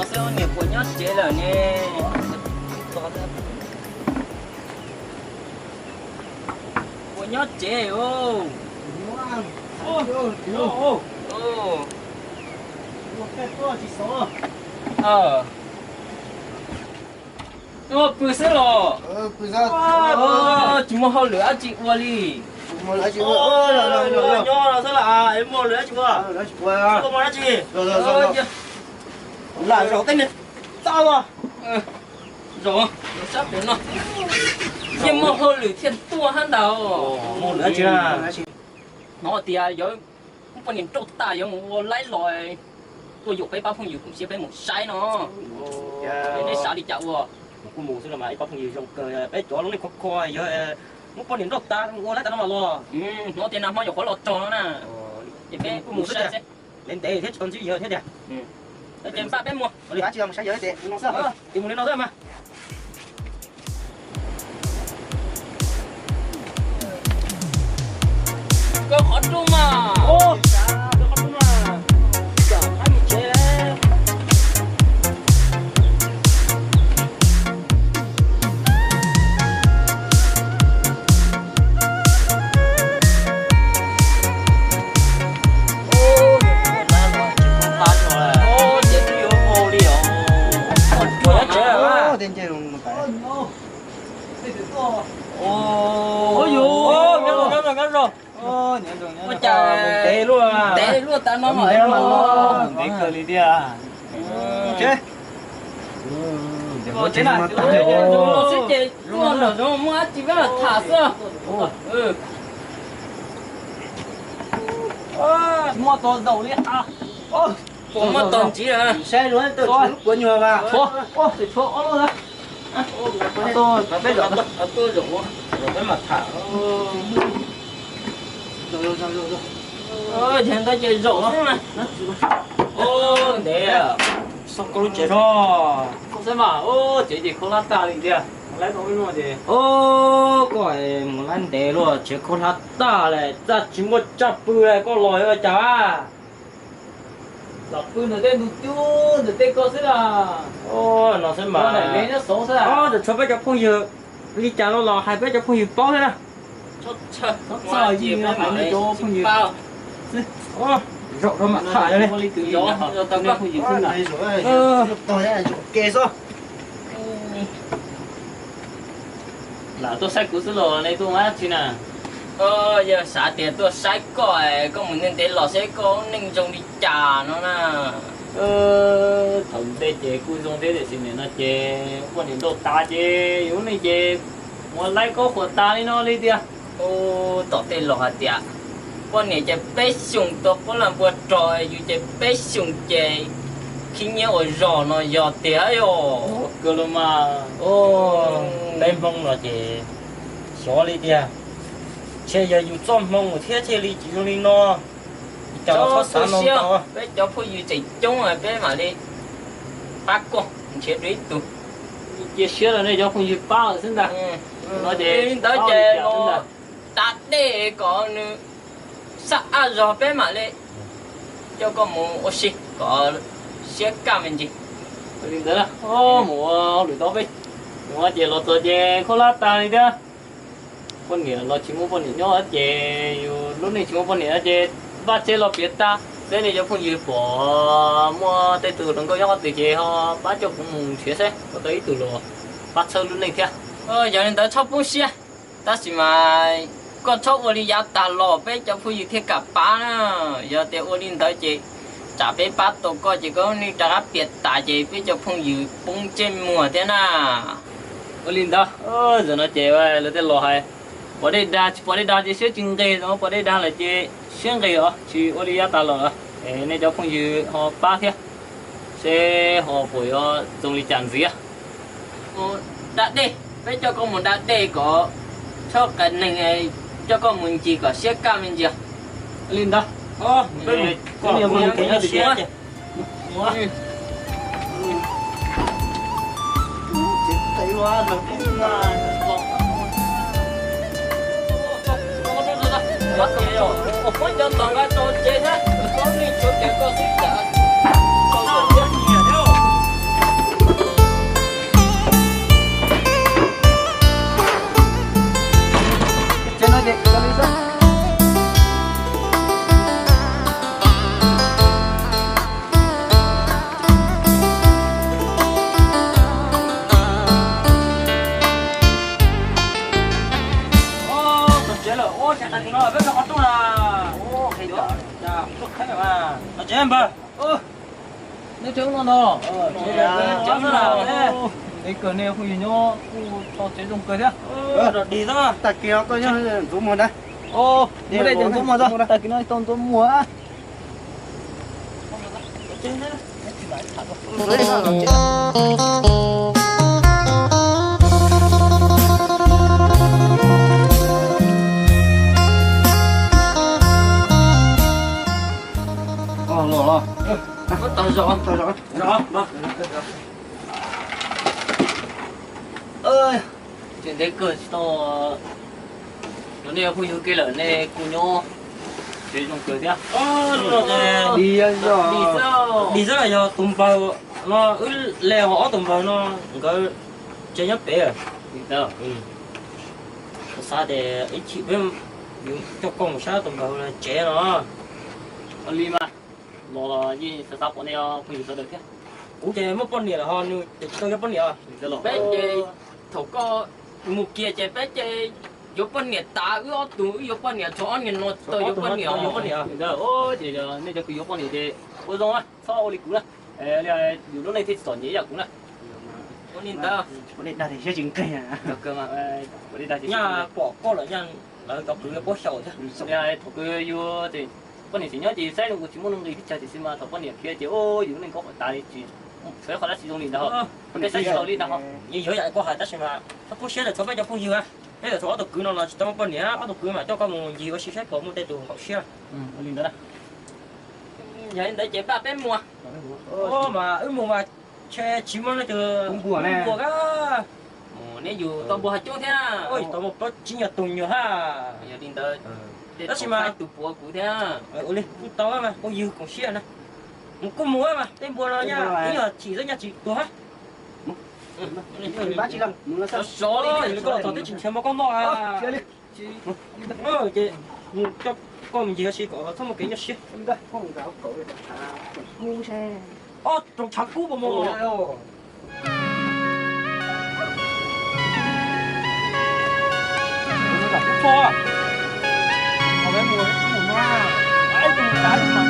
lo xe nhiều của nhát chế là nè của nhát chế ô bự xe lo bây giờ chúng mua hao lửa chị qua đi mua lại chị rồi nho sao là em mua lửa chị qua lại chị qua không mua lửa chị rồi là rồi cái này sao à rồi sắp đến rồi nhưng mà hao lửa thiên tua hắn đâu mua lửa chị à nó thì giờ không phải nhìn trâu ta giờ mua lấy rồi tôi dùng cái bao phong nhiều cũng sẽ phải một sai nó để xả đi chậu à cô mù xưa là mà có nhiều trong cái chỗ nó khó coi giờ muốn có điểm độc ta mua lấy ta nó mà lo nó tiền nào mà dùng khó lọt cho nó nè thì cái cô mù xưa đấy đến tệ hết còn gì giờ thế nhỉ để tiền ba bé mua đi chị không sai giờ đấy nó sao tìm đến nó thôi mà có khó chung mà tiền chơi một cái ngắn rồi ôi trời té luôn à té luôn ta nó mà té cười đi đi à chơi thế này nó sẽ chơi luôn rồi nó mua chỉ biết là thả sữa mua to đầu đi à cũng mất tổng chỉ là xe luôn tôi của nhiều mà thì thua luôn đấy tôi bây giờ tôi dùng rồi cái mặt thả ơi thằng ta chơi rổ không này để à sao có lúc chơi đó không sao mà chị không lát ta đi à lấy nó luôn gì gọi một lần để luôn chỉ không lát ta này ta chỉ một chập bự này có lòi rồi chả lọc bự nữa đây nút chú nữa đây có gì là nó sẽ mà này lấy nó sống sao để cho bé cho phong dừa đi chả nó lò hai bé cho phong dừa bao thế nào sao gì mà phải đi cho phong dừa bao rộng ra mặt thả đây gió tao có phong dừaขึ้นà tôi đây kê số là tôi sai cú số lò này tôi má chi nè giờ xả tiền tôi sai coi có một nên để lò sẽ có nên dùng đi trả nó nè thằng tê chế cú dùng thế để xin nó chế quan điểm đồ ta chế yếu này chế mua lấy có của ta đi nó đi đi tỏ tên lò hạt tiệt quan này chế bé sùng tôi có làm vừa trò dù chế bé sùng chế khi nhớ ở giò nó giò tiệt yo cơ luôn mà đây mong là chế xóa đi đi chế giờ dùng trong mong một thiết chế lý chỉ dùng nó cho tôi xíu bé cho phụ nữ chạy chung rồi bé mà đi bác con chế đấy tụ chế xíu là này cho phụ nữ bao rồi xin ta nó chế tới chế nó đặt để có nữa sao rồi bé mà đi cho con một oxy có xếp cả mình gì đi tới là mùa lưỡi to bé mùa chế lọt rồi chế không lát ta đi đó con nghĩa là chỉ muốn con nghĩa nhỏ chế lúc này chỉ muốn con nghĩa chế ba chế là biết ta thế này cho con gì bỏ mua tới từ đừng có nhỏ từ chế họ ba cho cũng chia sẻ có tới từ rồi ba sơ lúc này thế giờ nên tới chọc bún xia ta chỉ mà con chọc ở đi giá ta lò bé cho phụ nữ thiết cả ba nữa giờ tới ở đi tới chế trả bé ba tổ coi chỉ có đi trả biệt tại chế bé cho phụ nữ bún trên mùa thế nào ở lên đó giờ nó chế vậy là tới lò hay bỏ đây đa chỉ sẽ chừng cây nó bỏ đây đa là chỉ xuyên cây đó chỉ ở đây ta lò này cho phong dư họ ba thế sẽ họ phổi họ dùng đi chăn gì á đã đi bây cho con một đã đi có cho cái này cho con mình chỉ có xếp cam mình gì lên đó bên có nhiều mình cái gì chứ thấy loa rồi Ôi cho toàn cái tôi chế đó, có đi chỗ kia có xích chợ, có em bà nếu chống nó Chống nó. cái cờ này không gì nhó cho chế dùng cờ thế rồi đi đó ta kia có nhá rủ một đây ô bữa đây đừng mua rồi tại cái nói tôn mua á rồi đó lo Tao rõ. rõ ơi chuyện đấy cờ to nó này không như cái lợn này cũng nhó chế dùng cờ thế đi rồi Đi rất là do tụm vào nó leo họ tụm vào nó có chơi nhấp bé à. đi đâu Sao để ít chị bên cho con sao tụm vào là trẻ nó. ở lim à nó gì sẽ sắp bọn này không gì được thế Cũng chơi mất con là họ như tôi cái con à. Bé chơi thầu có một kia chơi bé chơi yếu con nhiệt ta ư tụ yếu con nhiệt cho anh nó tôi yếu con nhiệt giờ ô thì giờ nên cho cứ con này thì ô rồi á sau đi cũ là là dù lúc này thì sòn nhẹ cũng là con nhìn ta có đi đây thì chừng cây à được cơ mà đi đây thì nhà bỏ con là nhân là gặp cái bó sầu chứ. nhà thuộc cái yêu thì con này chỉ nhớ thì sai được chỉ muốn đi chơi thì xin mà thuộc con này kia thì ô dù nên có tại chỉ phải khỏi là sử dụng liền đó cái sai sử dụng liền đó như vậy có hai tất mà nó có xe là cho bây giờ không nhiều á. Bây giờ số tụi cứ nó là trong con nhá, bắt tụi cứ mà cho con một gì có xí xách của một tay tụi học xe. liền đó Vậy để chế ba bé mua. Ô mà mùa mà che chỉ muốn nó từ bùa nè bùa á. Nếu dù tao bùa hạt chỗ thế à. Ôi tao một bớt chỉ nhặt tùng nhiều ha. Giờ đi tới. Đó chỉ mà tụi bùa cụ thế à. Ôi đi, tao mà có dư còn xe nè. Một con múa mà tên bùa nó nha. Bây giờ chỉ rất nhà chỉ tụi ha. bác chị làm nó sao Số đi, có thằng tới chỉnh xem một con bò à. chị Chị cho con gì chị có thông một cái nhật xí. không đây không giáo cậu ngu xe Trong chắc cú mà mua. nó gặp cho họ bé mùa hoa ấy thì cái mà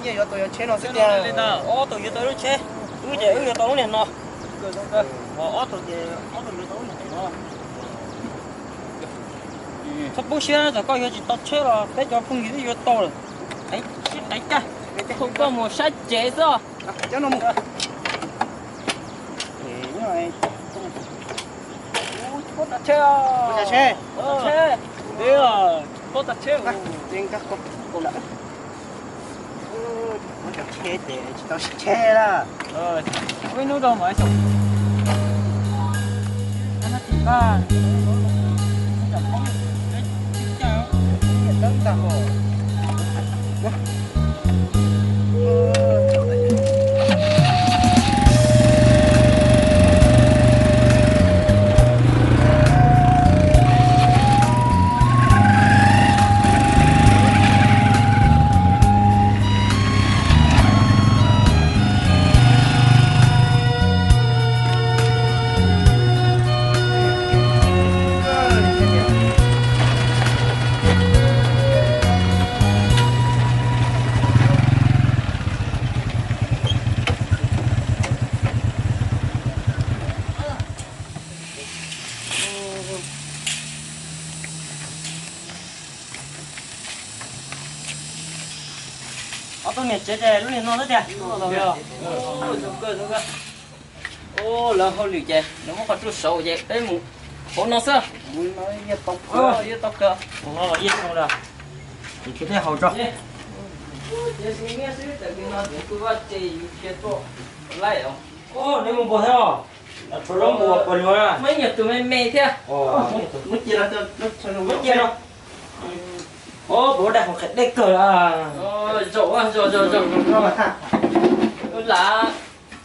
nhiều tôi chế nó sẽ Lên nào, tụi tôi nó chế. Cứ vậy tao này nó. tụi nó Sắp bố xe rồi coi gì tao chế rồi, bé cho không gì to rồi. Đấy cha. Không có một sách chế rồi. cho nó một như này có ta chơi nhà xe chơi đấy là có ta chơi riêng các con đã nó chặt xe để tao xe là với nó đâu mà xong nó chỉ ba tấm tao hồ Tôi mệt chế chế lúc này nó rất đẹp. Ô là hơi lì chế, nó có chút sầu chế, đấy mù. Ủa nó sao? Muốn nói như tóc Với tóc cơ. Ồ, yên không là. Thì cái này hậu cho. Giờ xin nghe xíu tại vì nó chỉ cứ bắt chỉ cái bộ lại không? Ô, nếu muốn bỏ theo. Là cho nó mua quần luôn à. Mấy nhật tụi mày mê thế? Ồ, mất chia ra cho nó mất chia đâu. Ô, bố đặt một cái đếch cờ à. Rồi. Là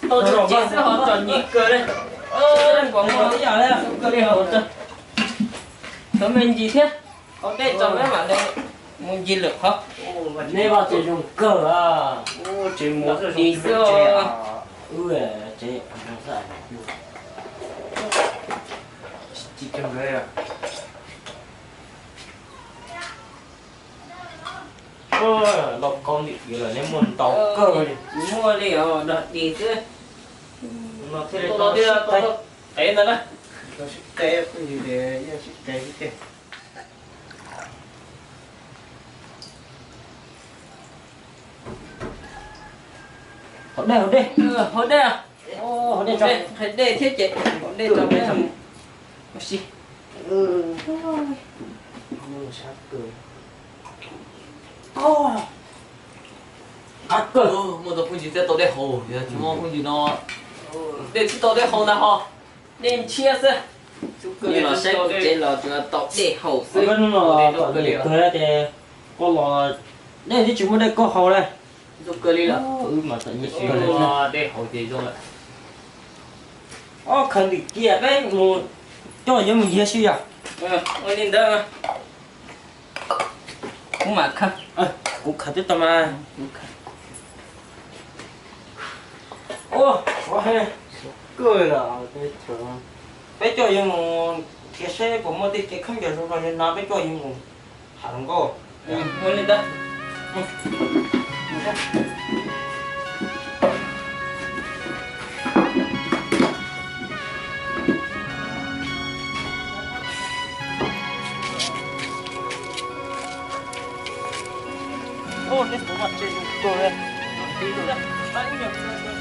tôi chụp chia sẽ họ chọn nhị cơ đây. Đang quảng cáo Bây giờ đây à. cơ đi họ chọn. Tụi mình gì thế? Có đây chọn mấy bạn đây. Muốn gì lực hả? Đây vào chỉ dùng cờ à. ô chỉ muốn rồi Đi chơi xưa. à Ui, chế không sai. chỉ cần vậy à Ôi, lọc con đi kìa là nếu muốn tàu cờ đi. Mua đi họ đợt đi chứ. Nó thế Tôi đi tôi. Ấy nữa đấy. nó sẽ té cái gì để nó sẽ té cái Hốt đây, hốt đây. Hồi đây à? Ô, hốt đây cho. Hồi đây thế chị. Hồi đây cho mấy thằng. Gì? sát cười Ô. À cờ. Một tập phun gì thế tôi đây hồ, giờ chúng nó phun gì nó. Để chỉ tôi đây hồ nào họ. Nên chia sẻ. Như là sẽ chế là chúng ta tóc để hồ Cái nó là cờ đây thì có lò. Đây thì chúng mình đây có hậu đây. giúp cơ đi là. Mà tự nhiên cờ đây. Để hồ thì rồi. Ô, khẩn đi kia đấy, một cho những mình gì xíu à? Ôi nhìn đó. Cũng mà khăn. Cũng khẩn tiếp tâm à. Ô, quá hay. cười là cái chỗ Bây giờ những cái xe của mình thì cái không giờ rồi nên nó bây giờ những hàng go. Ôi nhìn đó. ô cái số mặt trên cười đây Bao nhiêu?